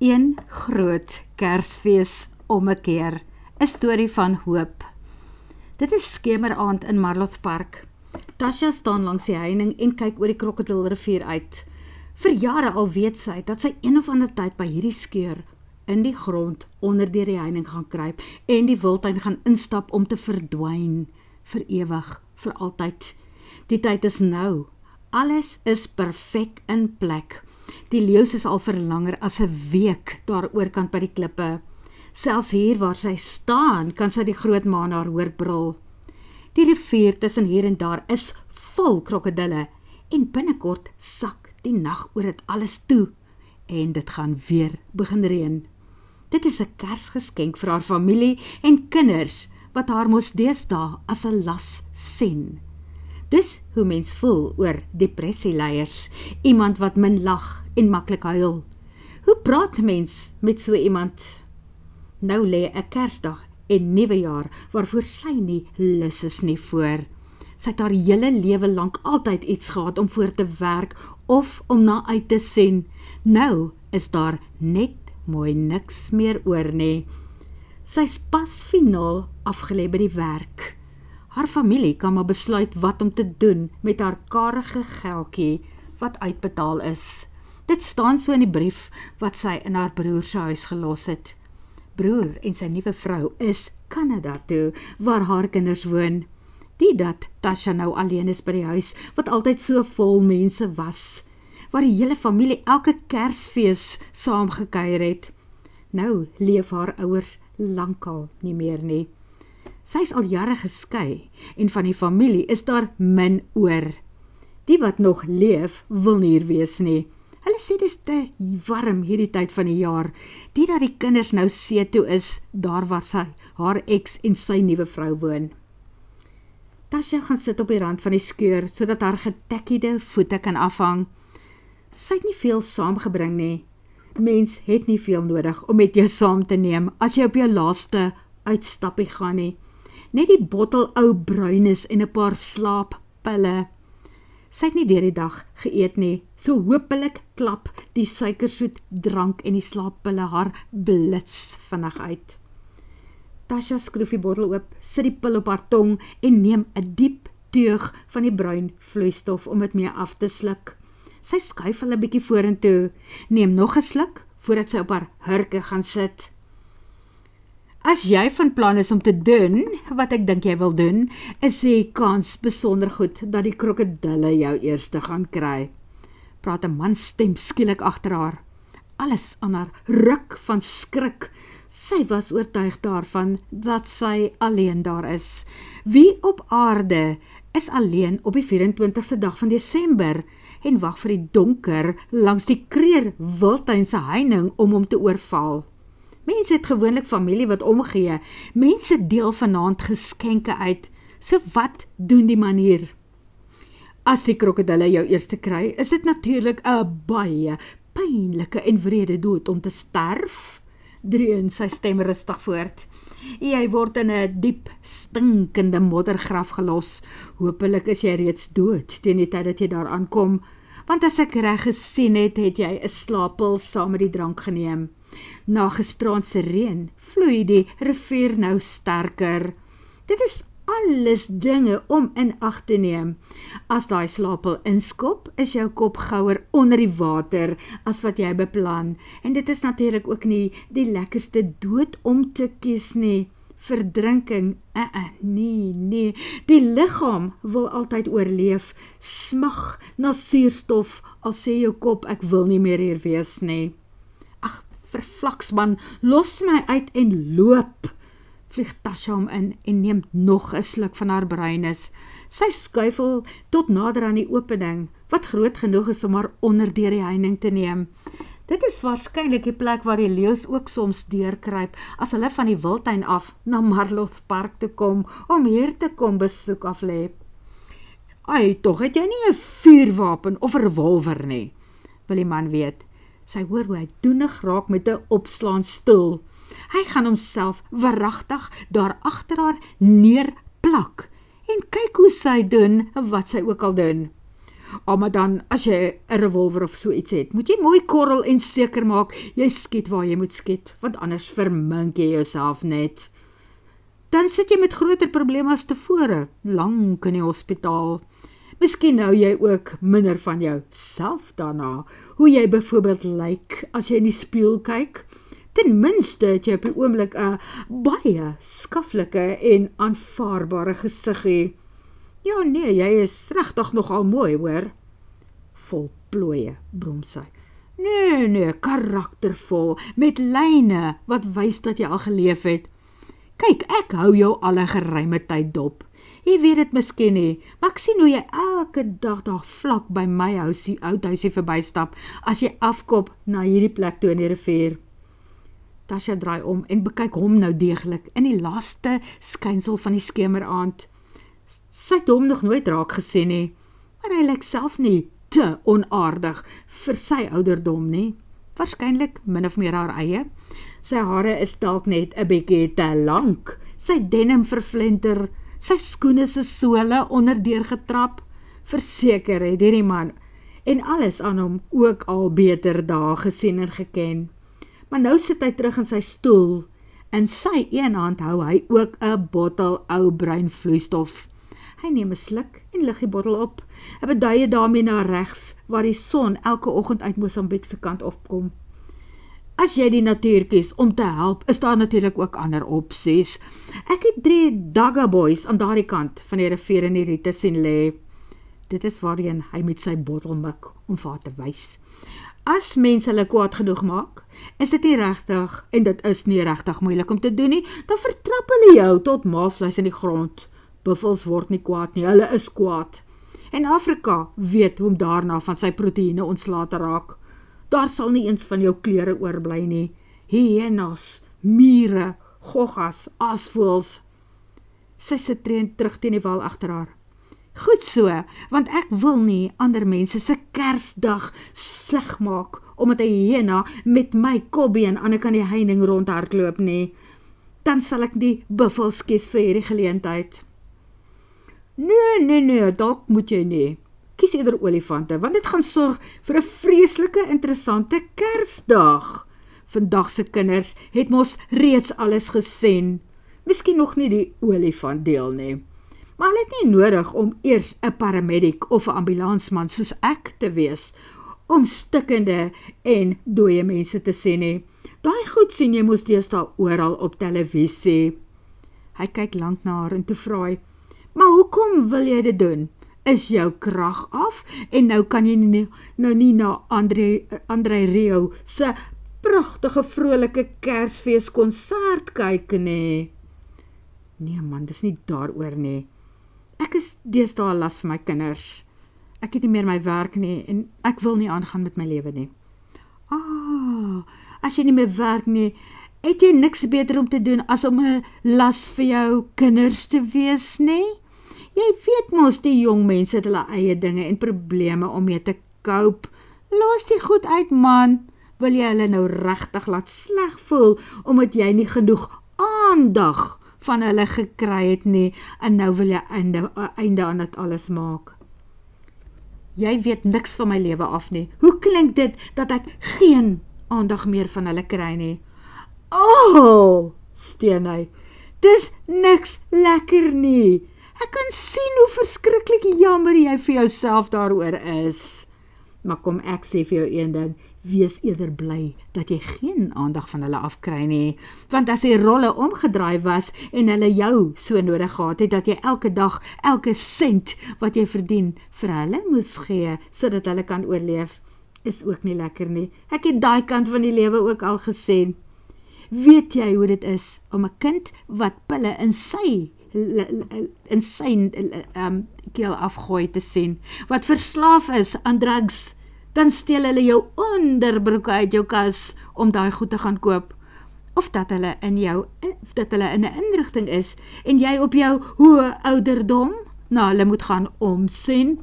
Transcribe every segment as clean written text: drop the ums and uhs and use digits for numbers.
Een groot Kersfees om 'n keer, 'n storie van hoop. Dit is skemeraand in Marlothpark. Tasha staan langs die heining en kyk oor die Krokodilrivier uit. Vir jare al weet sy dat sy een of ander tyd by hierdie skeur in die grond onder die heining gaan kruip en die wildtuin gaan instap om te verdwyn, vir ewig, vir altyd. Die tyd is nou. Alles is perfek in plek. Die leeu's is al vir langer as 'n week daar oorkant by die klippe. Selfs hier waar sy staan, kan sy die groot maan haar hoor brul. Die rivier tussen hier en daar is vol krokodille en binnekort sak die nag oor dit alles toe en dit gaan weer begin reën. Dit is 'n Kersgeskenk vir haar familie en kinders wat haar mos deesdae as 'n las sien. Dis hoe mens voel oor depressieleiers, iemand wat min lag en maklik huil. Hoe praat mens met so iemand? Nou lê 'n Kersdag en Nuwejaar waarvoor sy nie lus is nie voor. Sy het haar hele lewe lank altyd iets gehad om voor te werk of om na uit te sien. Nou is daar net mooi niks meer oor nie. Sy's pas finaal afgelê by die werk. Haar familie kan maar besluit wat om te doen met haar karige geldjie wat uitbetaal is. Dit staan so in die brief wat sy in haar broer se huis gelos het. Broer en sy nuwe vrou is Kanada toe, waar haar kinders woon. Die dat Tasha nou alleen is by die huis, wat altyd so vol mense was, waar die hele familie elke Kersfees saam gekuier het. Nou leef haar ouers lankal nie meer nie. Sy is al jare geskei en van die familie is daar min oor. Die wat nog leef, wil nie hier wees nie. Hulle sê dis te warm hierdie tyd van die jaar, die dat die kinders nou see toe is, daar waar sy, haar ex en sy nuwe vrou woon. Tasha gaan sit op die rand van die skeur, sodat haar getekkiede voete kan afhang. Sy het nie veel saamgebring nie. Mens het nie veel nodig om met jou saam te neem, as jy op jou laaste uitstappie gaan nie. Net die bottel ou bruinis en 'n paar slaappille. Sy het nie deur die dag geëet nie, so hopelik klap die suikersoet drank en die slaappille haar blits vinnig uit. Tasha skroef die bottel oop, sit die pil op haar tong en neem 'n diep teug van die bruin vloeistof om dit mee af te sluk. Sy skuif hulle 'n bietjie vorentoe, neem nog 'n sluk voordat sy op haar hurke gaan sit. As jy van plan is om te doen, wat ek dink jy wil doen, is die kans besonder goed dat die krokodille jou eerste gaan kry. Praat 'n man stem skielik agter haar. Alles aan haar ruk van skrik. Sy was oortuig daarvan dat sy alleen daar is. Wie op aarde is alleen op die 24ste dag van Desember en wag vir die donker langs die Kreer Wildtuin se heining om hom te oorval? Mense het gewoonlik familie wat omgee. Mense deel vanaand geskenke uit. So wat doen die man hier? As die krokodille jou eerste kry, is dit natuurlik 'n baie pynlike en wrede dood om te sterf. Dreun sy stem rustig voort. Jy word in 'n diep, stinkende moddergraf gelos. Hopelik is jy reeds dood teen die tyd dat jy daar aankom, want as ek reg gesien het, het jy 'n slaappil saam met die drank geneem. Na gisteraand se reën vloei die rivier nou sterker. Dit is alles dinge om in ag te neem. As daai slaappil inskop, is jou kop gouer onder die water as wat jy beplan. En dit is natuurlik ook nie die lekkerste dood om te kies nie. Verdrinking, nee. Die liggaam wil altyd oorleef, smag na suurstof, al sê jou kop, ek wil nie meer hier wees nie. Verflaksman, los my uit en loop. Vlieg Tasha hom in en neem nog 'n sluk van haar bruinis. Sy skuifel tot nader aan die opening, wat groot genoeg is om haar onder deur die heining te neem. Dit is waarskynlik die plek waar die leeu's ook soms deurkruip, as hulle van die wildtuin af na Marlothpark te kom, om hier te kom besoek aflê. Ai, tog het jy nie 'n vuurwapen of 'n revolver nie, wil die man weet. Sy hoor hoe hy doenig raak met 'n opslaan stoel. Hy gaan homself waaragtig daar agter haar neerplak en kyk hoe sy doen wat sy ook al doen. Maar dan, as jy 'n revolver of so iets het, moet jy mooi korrel en seker maak, jy skiet waar jy moet skiet, want anders vermink jy jouself net. Dan sit jy met groter probleme as tevore, lank in die hospitaal. Miskien hou jy ook minder van jouself daarna, hoe jy byvoorbeeld lyk as jy in die spieël kyk. Ten minste het jy op die oomblik 'n baie skaflike en aanvaarbare gesiggie. Ja nee, jy is regtig nogal mooi hoor. Vol plooie, brom sy. Nee, karaktervol, met lyne wat wys dat jy al geleef het. Kyk, ek hou jou al 'n geruime tyd dop. Jy weet dit miskien nie, maar ek sien hoe jy elke dag daar vlak by my oudhuisie verbystap, as jy afkop na hierdie plek toe in die rivier. Tasha draai om en bekyk hom nou deeglik in die laaste skynsel van die skemeraand. Sy het hom nog nooit raak gesien nie, maar hy lyk self nie te onaardig vir sy ouderdom nie. Waarskynlik min of meer haar eie. Sy hare is dalk net 'n bietjie te lank. Sy denim verflinter, sy skoene se sole onderdeur getrap. Verseker het hierdie man en alles aan hom ook al beter dae gesien en geken. Maar nou sit hy terug in sy stoel. In sy een hand hou hy ook 'n bottel ou bruin vloeistof. Hy neem 'n sluk en lig die bottel op. Hy beduie daarmee na regs, waar die son elke oggend uit Mosambiek se kant opkom. As jy die natuur kies om te help, is daar natuurlik ook ander opsies. Ek het 3 Dagga boys aan daardie kant van die rivier in die riete sien lê. Dit is waarheen hy met sy bottel mik om vir haar te wys. As mense hulle kwaad genoeg maak, is dit nie regtig, en dit is nie regtig moeilik om te doen nie, dan vertrap hulle jou tot maalvleis in die grond. Buffels word nie kwaad nie, hulle is kwaad. En Afrika weet hoe om daarna van sy proteïene ontslae te raak. Daar sal nie eens van jou klere oorbly nie. Hyenas, mure, goggas, aasvoëls. Sy sit terug teen die wal agter haar. Goed so, want ek wil nie ander mense se Kersdag sleg maak, omdat 'n hyena met my kobbie aan die kant die heining rondhardloop nie. Dan sal ek die buffels kies vir hierdie geleentheid. Nee, dalk moet jy nie. Kies eerder olifante, want dit gaan sorg vir 'n vreeslike interessante Kersdag. Vandag se kinders het mos reeds alles gesien. Miskien nog nie die olifant deel nie. Maar hulle het nie nodig om eers 'n paramedic of 'n ambulansman soos ek te wees, om stikkende en dooie mense te sien nie. Daai goed sien jy mos deesdae oral op televisie. Hy kyk lank na haar en toe vra hy, maar hoekom wil jy dit doen? Is jou krag af en nou kan jy nie na Andre Rio se pragtige vrolike Kersfeeskonsert kyk nie. Nee man, dis nie daaroor nie. Ek is deesdae 'n las vir my kinders. Ek het nie meer my werk nie en ek wil nie aangaan met my lewe nie. As jy nie meer werk nie, het jy niks beter om te doen as om 'n las vir jou kinders te wees nie? Jy weet mos die jong mense het hulle eie dinge en probleme om mee te cope. Los die goed uit man. Wil jy hulle nou regtig laat sleg voel, omdat jy nie genoeg aandag van hulle gekry het nie, en nou wil jy einde aan dit alles maak. Jy weet niks van my lewe af nie. Hoe klink dit dat ek geen aandag meer van hulle kry nie? Steun hy. Dis niks lekker nie. Ek kan sien hoe verskriklik jammer jy vir jouself daaroor is. Maar kom ek sê vir jou een ding, wees eerder bly dat jy geen aandag van hulle afkry nie, want as die rolle omgedraai was en hulle jou so nodig gehad het, dat jy elke dag, elke sent wat jy verdien, vir hulle moes gee, sodat hulle kan oorleef, is ook nie lekker nie. Ek het daai kant van die lewe ook al gesien. Weet jy hoe dit is, om 'n kind wat pille in sy keel afgooi te sien, wat verslaaf is aan drugs, dan steel hulle jou onderbroeke uit jou kas om daai goed te gaan koop, of dat hulle in 'n inrigting is, en jy op jou hoë ouderdom na hulle moet gaan omsien.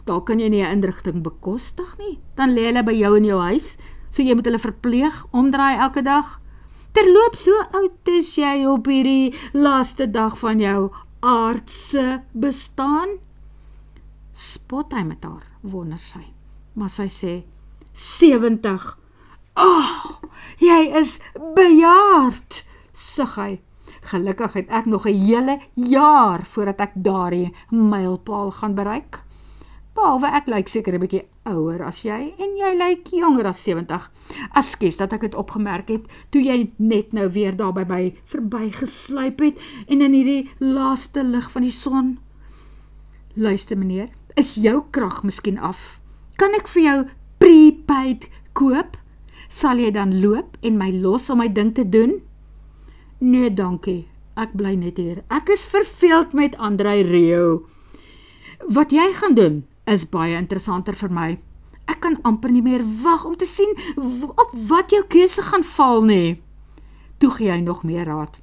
Daar kan jy nie 'n inrigting bekostig nie, dan lê hulle by jou in jou huis, so jy moet hulle verpleeg, omdraai elke dag. Terloop, so oud is jy op hierdie laaste dag van jou aardse bestaan? Spot hy met haar, wonder sy. Maar sy sê, 70. Jy is bejaard, sug hy. Gelukkig het ek nog 'n hele jaar voordat ek daardie mylpaal gaan bereik. Behalwe ek lyk seker 'n bietjie ouer as jy en jy lyk jonger as 70. Askies dat ek het opgemerk het toe jy net nou weer daar by my verby gesluip het en in hierdie laaste lig van die son. Luister meneer, is jou krag miskien af? Kan ek vir jou prepaid koop? Sal jy dan loop en my los om my ding te doen? Nee, dankie. Ek bly net hier. Ek is verveeld met Andrei Rio. Wat jy gaan doen is baie interessanter vir my. Ek kan amper nie meer wag om te sien op wat jou keuse gaan val nie. Toe gee hy nog meer raad.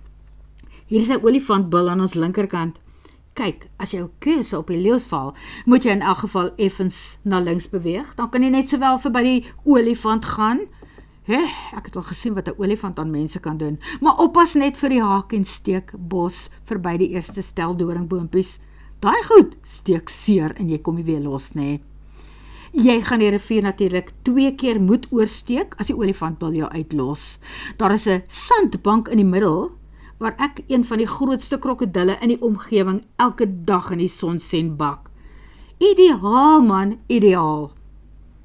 Hier is 'n olifantbil aan ons linkerkant. Kyk, as jou keuse op die leeu's val, moet jy in elk geval effens na links beweeg. Dan kan jy net sowel verby die olifant gaan. Ek het al gesien wat 'n olifant aan mense kan doen, maar oppas net vir die haak en steek bos verby die eerste stel doringboompies. Daai goed steek seer en jy kom nie weer los nie. Jy gaan die rivier natuurlik 2 keer moet oorsteek as die olifantbil jou uitlos. Daar is 'n sandbank in die middel waar ek een van die grootste krokodille in die omgewing elke dag in die son sien bak. Ideaal man, ideaal.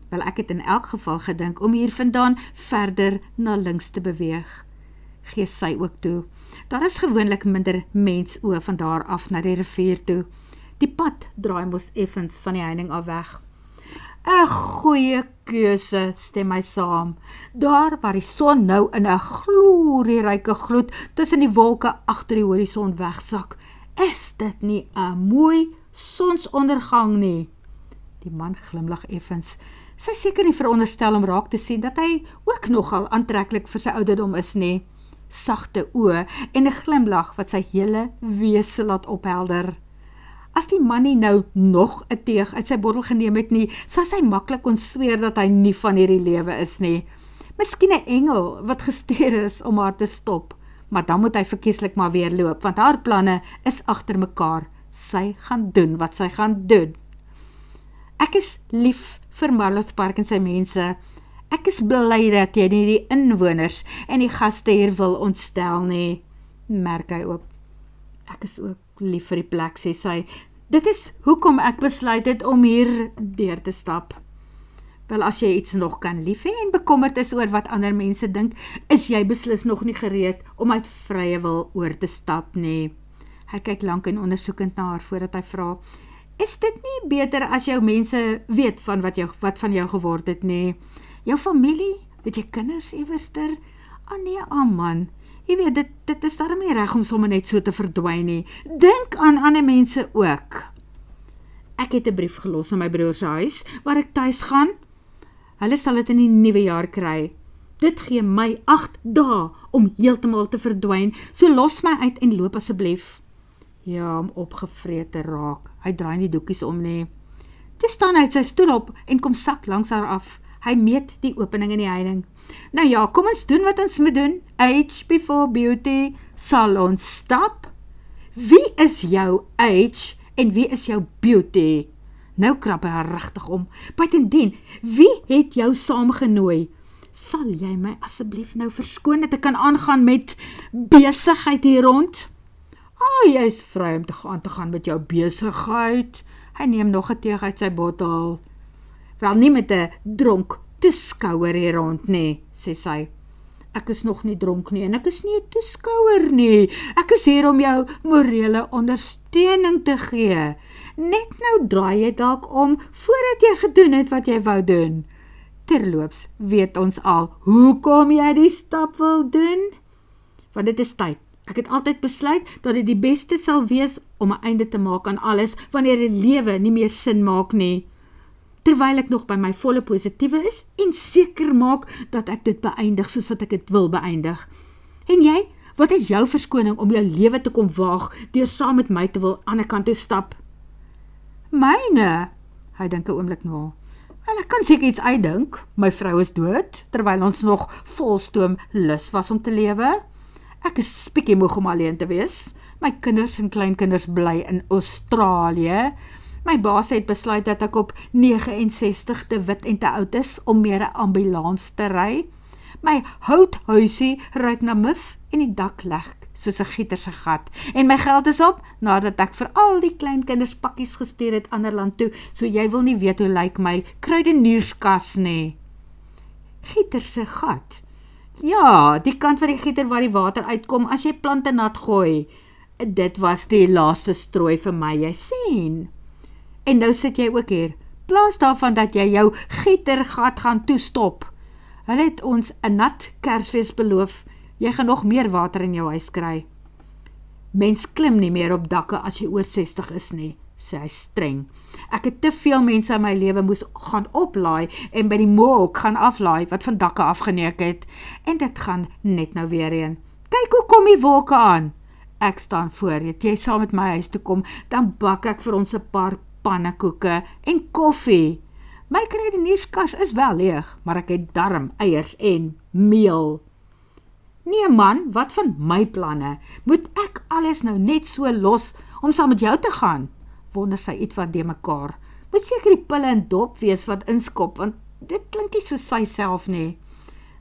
Wel, ek het in elk geval gedink om hier vandaan verder na links te beweeg. Gee sy ook toe. Daar is gewoonlik minder mensoë van daar af na die rivier toe. Die pad draai mos effens van die heining af weg. 'n Goeie keuse, stem my saam. Daar waar die son nou in 'n glorieryke gloed tussen die wolke agter die horison wegsak, is dit nie 'n mooi sonsondergang nie. Die man glimlag effens. Sy seker nie veronderstel om raak te sien dat hy ook nogal aantreklik vir sy ouderdom is nie. Sagte oë en 'n glimlag wat sy hele wese laat ophelder. As die man nie nou nog 'n teeg uit sy bottel geneem het nie, sal sy maklik kon sweer dat hy nie van hierdie lewe is nie. Miskien 'n engel wat gestuur is om haar te stop, maar dan moet hy verkieslik maar weer loop, want haar planne is agter mekaar. Sy gaan doen wat sy gaan doen. Ek is lief vir Marloth Park en sy mense. Ek is bly dat jy nie die inwoners en die gaste hier wil ontstel nie, merk hy op. Ek is ook lief vir die plek, sê sy. Dit is hoekom ek besluit het om hier deur te stap. Wel, as jy iets nog kan lief hê en bekommerd is oor wat ander mense dink, is jy beslis nog nie gereed om uit vrye wil oor te stap nie. Hy kyk lank en ondersoekend na haar voordat hy vra, is dit nie beter as jou mense weet van wat van jou geword het nie? Jou familie, het jy kinders iewerster? Nee, man. Jy weet, dit is daarom nie reg om sommer net so te verdwyn nie. Dink aan ander mense ook. Ek het 'n brief gelos in my broer se huis, waar ek tuis gaan. Hulle sal dit in die nuwe jaar kry. Dit gee my 8 dae om heeltemal te verdwyn, so los my uit en loop asseblief. Ja, om opgevreet te raak. Hy draai nie doekies om nie. Toe staan hy uit sy stoel op en kom sak langs haar af. Hy meet die opening in die heining. Nou ja, kom ons doen wat ons moet doen. Age before beauty. Sal ons stap? Wie is jou age en wie is jou beauty? Nou krap hy haar regtig om. Buitendien, wie het jou saamgenooi? Sal jy my asseblief nou verskoon dat ek kan aangaan met besigheid hier rond? Jy is vry om te gaan met jou besigheid. Hy neem nog 'n teeg uit sy bottel. Wel, nie met 'n dronk toeskouer hier rond nie, sê sy. Ek is nog nie dronk nie en ek is nie 'n toeskouer nie. Ek is hier om jou morele ondersteuning te gee. Net nou draai jy dalk om voordat jy gedoen het wat jy wou doen. Terloops weet ons al hoekom jy die stap wil doen. Want dit is tyd. Ek het altyd besluit dat dit die beste sal wees om 'n einde te maak aan alles wanneer die lewe nie meer sin maak nie. Terwyl ek nog by my volle positiewe is en seker maak dat ek dit beëindig soos wat ek dit wil beëindig. En jy, wat is jou verskoning om jou lewe te kom waag deur saam met my te wil aan 'n kant toe stap? Myne, hy dink 'n oomblik na. Wel, ek kan seker iets uitdink. My vrou is dood, terwyl ons nog volstoom lus was om te lewe. Ek is bietjie moeg om alleen te wees. My kinders en kleinkinders bly in Australië. My baas het besluit dat ek op 69 te wit en te oud is om meer 'n ambulans te ry. My houthuisie ruik na mif en die dak leg soos 'n gieter se gat. En my geld is op, nadat ek vir al die kleinkinders pakkies gestuur het ander land toe, so jy wil nie weet hoe lyk my kruidenierskas nie. Gieter se gat? Ja, die kant van die gieter waar die water uitkom as jy plante nat gooi. Dit was die laaste strooi vir my, jy sien. En nou sit jy ook hier, plaas daarvan dat jy jou gietergat gaan toestop. Hulle het ons 'n nat Kersfees beloof, jy gaan nog meer water in jou huis kry. Mens klim nie meer op dakke as jy oor 60 is nie, sê hy streng. Ek het te veel mense in my lewe moes gaan oplaai en by die mook gaan aflaai wat van dakke afgeneek het. En dit gaan net nou weer een. Kyk hoe kom die wolke aan. Ek staan voor, jy saam met my huis toe kom, dan bak ek vir ons 'n paar pannekoeke en koffie. My kruidenierskas is wel leeg, maar ek het darm, eiers en meel. Nee man, wat van my planne? Moet ek alles nou net so los om saam met jou te gaan? Wonder sy iets wat de mekaar. Moet seker die pille en dop wees wat inskop, want dit klink nie so sy self nie.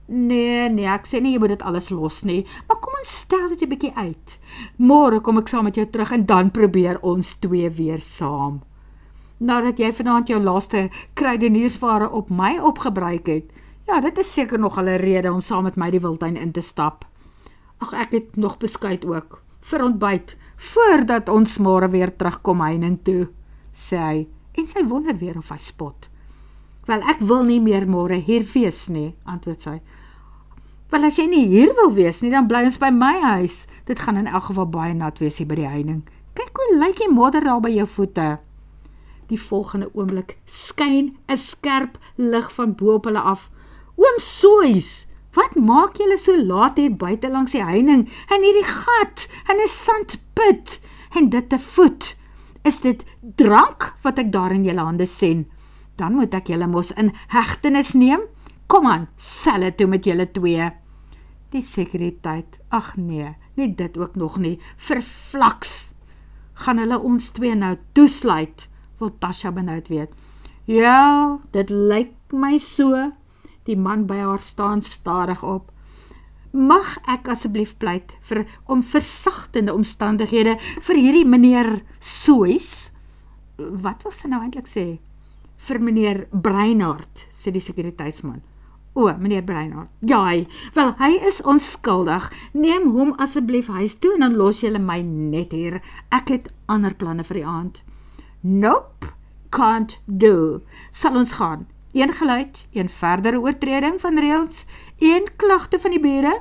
Nee, ek sê nie jy moet dit alles los nie, maar kom ons stel dit 'n bietjie uit. Môre kom ek saam met jou terug en dan probeer ons twee weer saam. Nadat jy vanaand jou laaste kruideniersware op my opgebruik het, ja, dit is seker nog 'n rede om saam met my die wildtuin in te stap. Ag, ek het nog beskuit ook, vir ontbyt, voordat ons môre weer terugkom heining toe, sê hy, en sy wonder weer of hy spot. Wel, ek wil nie meer môre hier wees nie, antwoord sy. Wel, as jy nie hier wil wees nie, dan bly ons by my huis. Dit gaan in elk geval baie nat wees hier by die heining. Kyk hoe lyk die modder daar by jou voete. Die volgende oomblik skyn 'n skerp lig van bo op hulle af. Oom Soys, wat maak julle so laat hier buite langs die heining, in hierdie gat, in 'n sandput, en dit te voet? Is dit drank wat ek daar in julle hande sien? Dan moet ek julle mos in hegtenis neem. Kom aan, selle toe met julle twee. Die sekuriteit, ag nee, nie dit ook nog nie, verflaks. Gaan hulle ons twee nou toesluit, wil Tasha benoud weet. Ja, dit lyk my so. Die man by haar staan stadig op. Mag ek asseblief pleit om versagtende omstandighede vir hierdie meneer Soys? Wat wil sy nou eintlik sê? Vir meneer Breinhart, sê die sekuriteitsman. O, meneer Breinhart, ja, wel, hy is onskuldig. Neem hom asseblief huis toe en dan los julle my net hier. Ek het ander planne vir die aand. Nope, can't do. Sal ons gaan. Een geluid, een verdere oortreding van reëls, een klagte van die bure,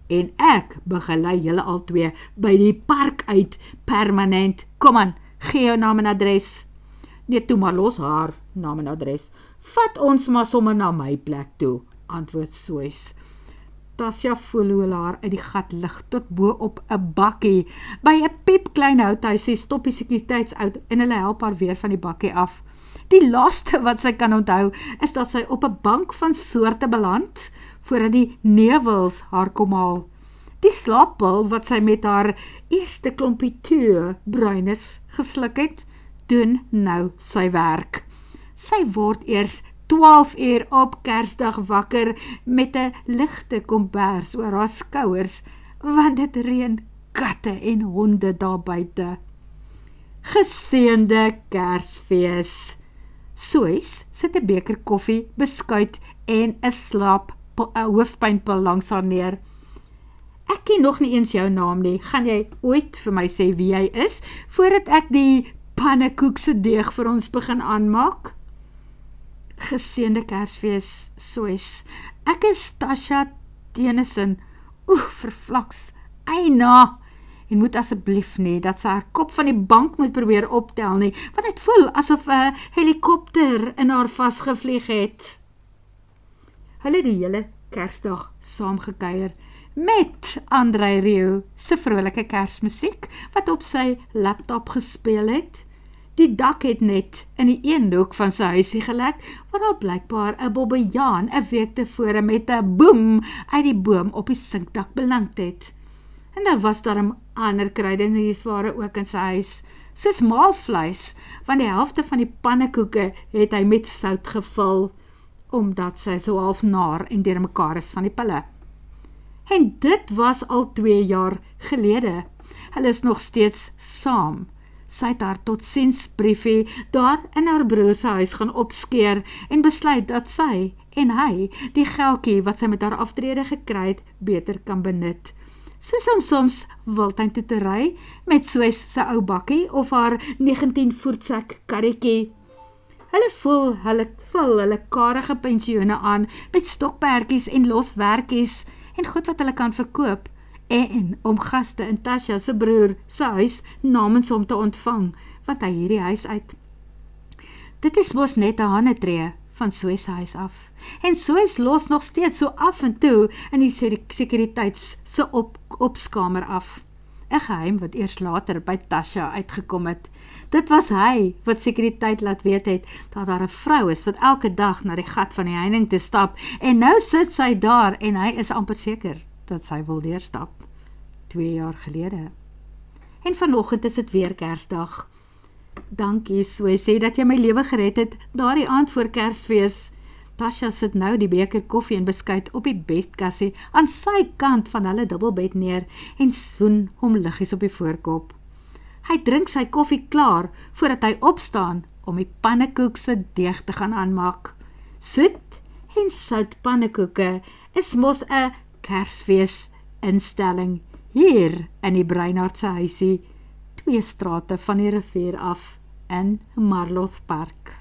en ek begelei julle al twee by die park uit, permanent. Kom aan, gee jou naam en adres. Nee, toe maar los haar naam en adres. Vat ons maar sommer na my plek toe, antwoord Soys. Tasha voel hoe hulle haar uit die gat lig tot bo op 'n bakkie. By 'n piepklein houthuisie stop die sekuriteitsout en hulle help haar weer van die bakkie af. Die laaste wat sy kan onthou is dat sy op 'n bank van soorte beland, voordat die nevels haar kom haal. Die slaappil wat sy met haar eerste klompie bruines gesluk het, doen nou sy werk. Sy word eers 12 uur op Kersdag wakker met 'n ligte kombers oor haar skouers, want dit reën katte en honde daar buite. Geseënde Kersfees! Soys sit 'n beker koffie, beskuit en 'n hoofpynpil langs haar neer. Ek ken nog nie eens jou naam nie. Gaan jy ooit vir my sê wie jy is, voordat ek die pannekoekse deeg vir ons begin aanmaak? Geseënde Kersfees, Soys. Ek is Tasha Tennyson. Verflaks. Eina. En moet asseblief nie, dat sy haar kop van die bank moet probeer optel nie, want het voel asof 'n helikopter in haar vasgevlieg het. Hulle die hele Kersdag saamgekuier met Andrei Rieu se vrolike Kersmusiek wat op sy laptop gespeel het. Die dak het net in die een hoek van sy huisie gelek, waar daar blykbaar 'n bobbejaan 'n week tevore met 'n boem uit die boom op die sinkdak beland het. En daar was daar 'n ander kruideniersware ook in sy huis, soos maalvleis, want die helfte van die pannekoeke het hy met sout gevul, omdat sy so half naar en deur mekaar is van die pille. En dit was al 2 jaar gelede. Hulle is nog steeds saam. Sy het haar totsiensbriefie daar in haar broer se huis gaan opskeer en besluit dat sy en hy die geldjie wat sy met haar aftrede gekry het, beter kan benut. Soos om soms Wildtuin toe te ry met Suez se ou bakkie of haar 19 voetsek karretjie. Hulle vul hulle karige pensioene aan met stokperdjies en loswerkies en goed wat hulle kan verkoop en om gaste in Tasha se broer se huis namens hom te ontvang, want hy hierdie huis uit. Dit is mos net 'n handetree van Suez se huis af. En Suez los nog steeds so af en toe in die sekuriteits se opskamer af. 'n Geheim wat eers later by Tasha uitgekom het. Dit was hy wat sekuriteit laat weet het dat daar 'n vrou is wat elke dag na die gat van die heining te stap en nou sit sy daar en hy is amper seker dat sy wil deurstap. 2 jaar gelede. En vanoggend is dit weer Kersdag. Dankie, Suez, sê dat jy my lewe gered het daardie aand voor Kersfees. Tasha sit nou die beker koffie en beskuit op die bestkassie aan sy kant van hulle dubbelbed neer en soen hom liggies op die voorkop. Hy drink sy koffie klaar voordat hy opstaan om die pannekoek se deeg te gaan aanmaak. Soet en sout pannekoeke is mos 'n Kersfees instelling hier in die Breinhart se huisie, 2 strate van die rivier af in Marloth Park.